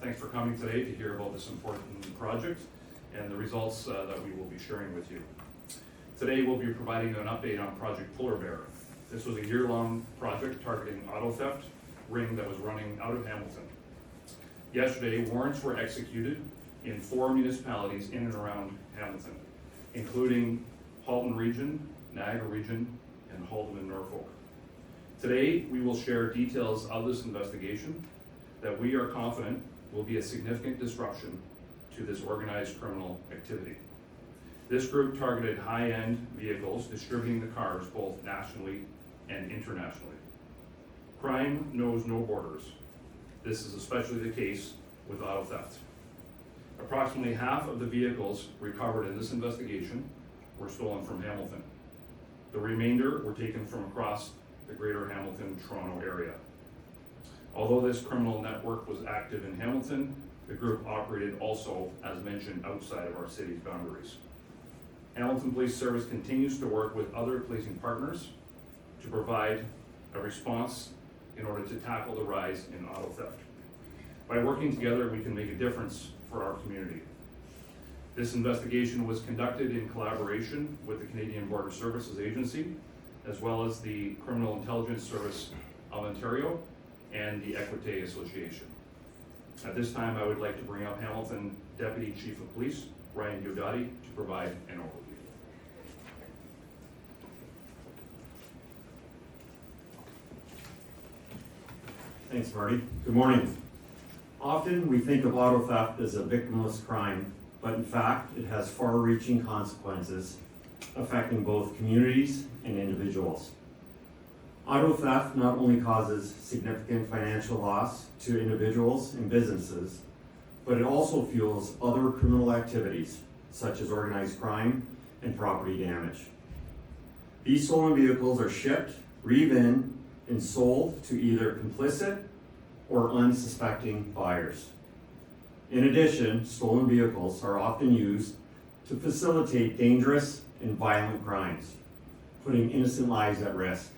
Thanks for coming today to hear about this important project and the results that we will be sharing with you. Today we'll be providing an update on Project Polar Bear. This was a year-long project targeting auto theft ring that was running out of Hamilton. Yesterday, warrants were executed in 4 municipalities in and around Hamilton, including Halton Region, Niagara Region, and Halton and Norfolk. Today, we will share details of this investigation that we are confident will be a significant disruption to this organized criminal activity. This group targeted high-end vehicles, distributing the cars both nationally and internationally. Crime knows no borders. This is especially the case with auto theft. Approximately half of the vehicles recovered in this investigation were stolen from Hamilton. The remainder were taken from across the greater Hamilton, Toronto area. Although this criminal network was active in Hamilton, the group operated also, as mentioned, outside of our city's boundaries. Hamilton Police Service continues to work with other policing partners to provide a response in order to tackle the rise in auto theft. By working together, we can make a difference for our community. This investigation was conducted in collaboration with the Canadian Border Services Agency, as well as the Criminal Intelligence Service of Ontario and the Equité Association. At this time, I would like to bring up Hamilton Deputy Chief of Police, Ryan Diodati, to provide an overview. Thanks, Marty. Good morning. Often we think of auto theft as a victimless crime, but in fact, it has far-reaching consequences affecting both communities and individuals. Auto theft not only causes significant financial loss to individuals and businesses, but it also fuels other criminal activities, such as organized crime and property damage. These stolen vehicles are shipped, reeve in, and sold to either complicit or unsuspecting buyers. In addition, stolen vehicles are often used to facilitate dangerous and violent crimes, putting innocent lives at risk.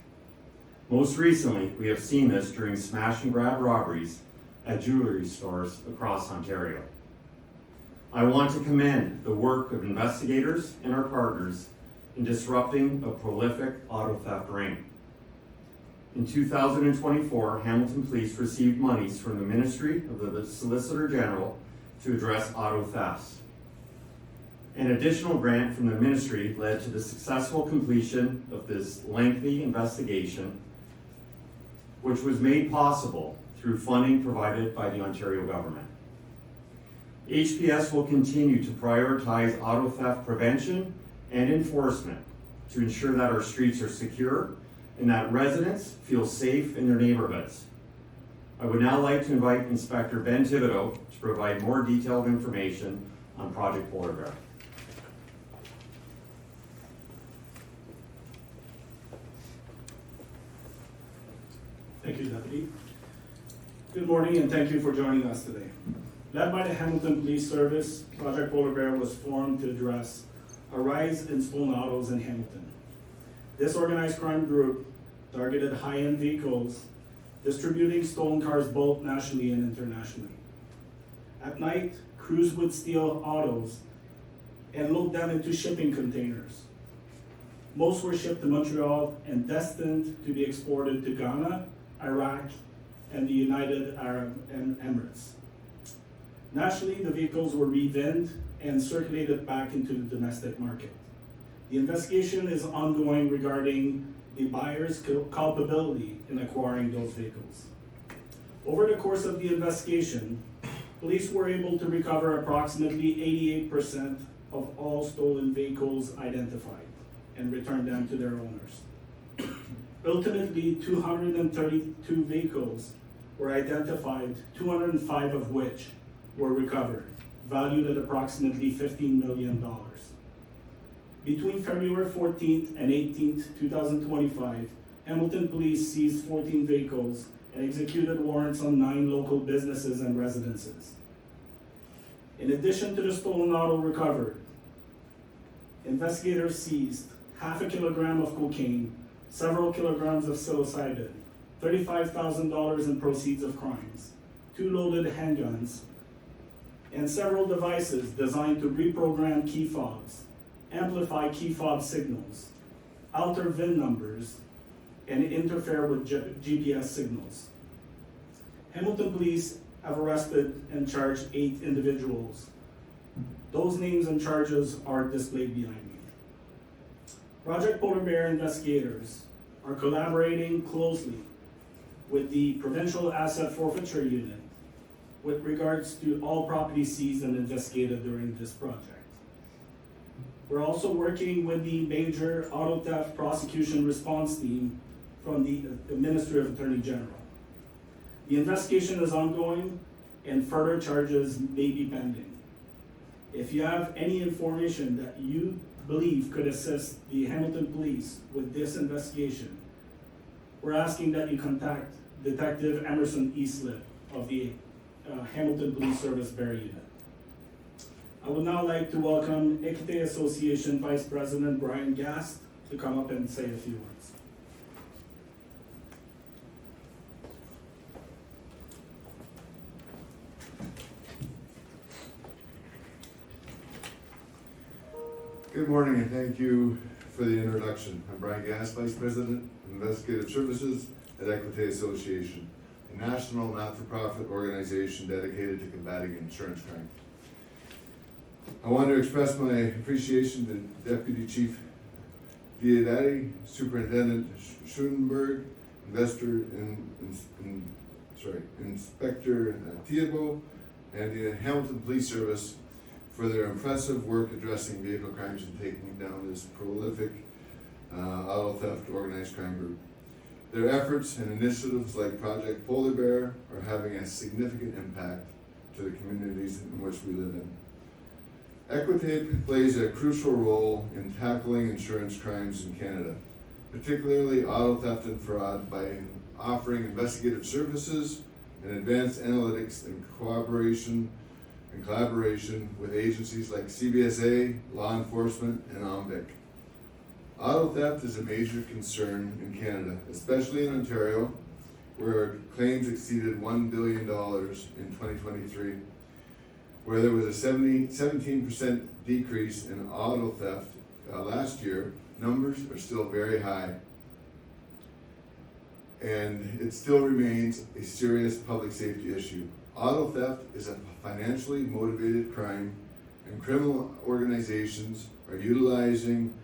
Most recently, we have seen this during smash and grab robberies at jewelry stores across Ontario. I want to commend the work of investigators and our partners in disrupting a prolific auto theft ring. In 2024, Hamilton Police received monies from the Ministry of the Solicitor General to address auto thefts. An additional grant from the ministry led to the successful completion of this lengthy investigation, which was made possible through funding provided by the Ontario government. HPS will continue to prioritize auto theft prevention and enforcement to ensure that our streets are secure and that residents feel safe in their neighborhoods. I would now like to invite Inspector Ben Thibodeau to provide more detailed information on Project Polar Bear. Thank you, Deputy. Good morning and thank you for joining us today. Led by the Hamilton Police Service, Project Polar Bear was formed to address a rise in stolen autos in Hamilton. This organized crime group targeted high-end vehicles, distributing stolen cars both nationally and internationally. At night, crews would steal autos and load them into shipping containers. Most were shipped to Montreal and destined to be exported to Ghana, Iraq, and the United Arab Emirates. Nationally, the vehicles were revinned and circulated back into the domestic market. The investigation is ongoing regarding the buyer's culpability in acquiring those vehicles. Over the course of the investigation, police were able to recover approximately 88% of all stolen vehicles identified and return them to their owners. Ultimately, 232 vehicles were identified, 205 of which were recovered, valued at approximately $15 million. Between February 14th and 18th, 2025, Hamilton Police seized 14 vehicles and executed warrants on 9 local businesses and residences. In addition to the stolen auto recovered, investigators seized half a kilogram of cocaine, several kilograms of psilocybin, $35,000 in proceeds of crimes, 2 loaded handguns, and several devices designed to reprogram key fobs, amplify key fob signals, alter VIN numbers, and interfere with GPS signals. Hamilton Police have arrested and charged 8 individuals. Those names and charges are displayed behind me. Project Polar Bear investigators are collaborating closely with the Provincial Asset Forfeiture Unit with regards to all property seized and investigated during this project. We're also working with the Major Auto Theft Prosecution Response Team from the Ministry of Attorney General. The investigation is ongoing and further charges may be pending. If you have any information that you believe could assist the Hamilton Police with this investigation, we're asking that you contact Detective Emerson Eastlip of the Hamilton Police Service Bear Unit. I would now like to welcome Equite Association Vice President Brian Gast to come up and say a few words. Good morning and thank you for the introduction. I'm Brian Gass, Vice President of Investigative Services at Equite Association, a national not-for-profit organization dedicated to combating insurance crime. I want to express my appreciation to Deputy Chief Diodati, Superintendent Schoenberg, Inspector Thibault, and the Hamilton Police Service for their impressive work addressing vehicle crimes and taking down this prolific auto theft organized crime group. Their efforts and initiatives like Project Polar Bear are having a significant impact to the communities in which we live in. Equite plays a crucial role in tackling insurance crimes in Canada, particularly auto theft and fraud, by offering investigative services and advanced analytics in collaboration with agencies like CBSA, law enforcement, and OMBIC. Auto theft is a major concern in Canada, especially in Ontario, where claims exceeded $1 billion in 2023, where there was a 17% decrease in auto theft last year. Numbers are still very high, and it still remains a serious public safety issue. Auto theft is a financially motivated crime, and criminal organizations are utilizing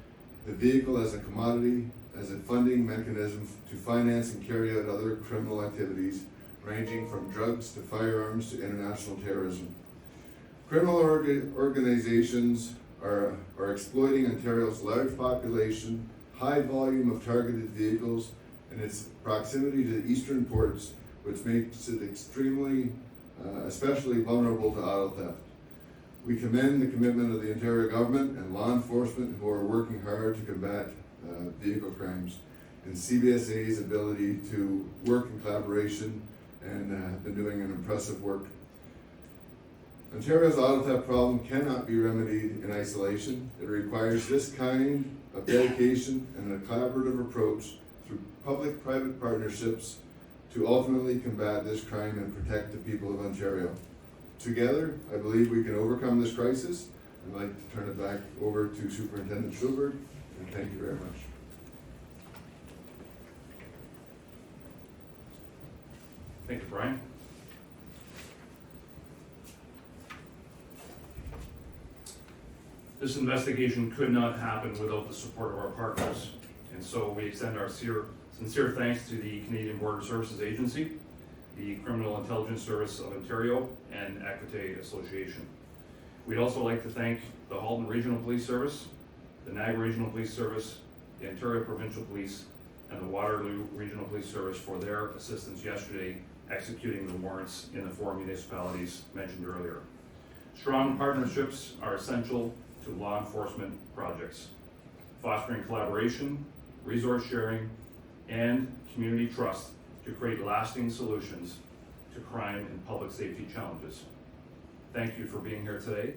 the vehicle as a commodity, as a funding mechanism to finance and carry out other criminal activities, ranging from drugs to firearms to international terrorism. Criminal organizations are exploiting Ontario's large population, high volume of targeted vehicles, and its proximity to eastern ports, which makes it especially vulnerable to auto theft. We commend the commitment of the Ontario government and law enforcement who are working hard to combat vehicle crimes, and CBSA's ability to work in collaboration and have been doing an impressive work. Ontario's auto theft problem cannot be remedied in isolation. It requires this kind of dedication and a collaborative approach through public-private partnerships to ultimately combat this crime and protect the people of Ontario. Together, I believe we can overcome this crisis. I'd like to turn it back over to Superintendent Schoenberg, and thank you very much. Thank you, Brian. This investigation could not happen without the support of our partners, and so we extend our sincere thanks to the Canadian Border Services Agency, the Criminal Intelligence Service of Ontario, and Equite Association. We'd also like to thank the Halton Regional Police Service, the Niagara Regional Police Service, the Ontario Provincial Police, and the Waterloo Regional Police Service for their assistance yesterday executing the warrants in the 4 municipalities mentioned earlier. Strong partnerships are essential to law enforcement projects, fostering collaboration, resource sharing, and community trust to create lasting solutions to crime and public safety challenges. Thank you for being here today.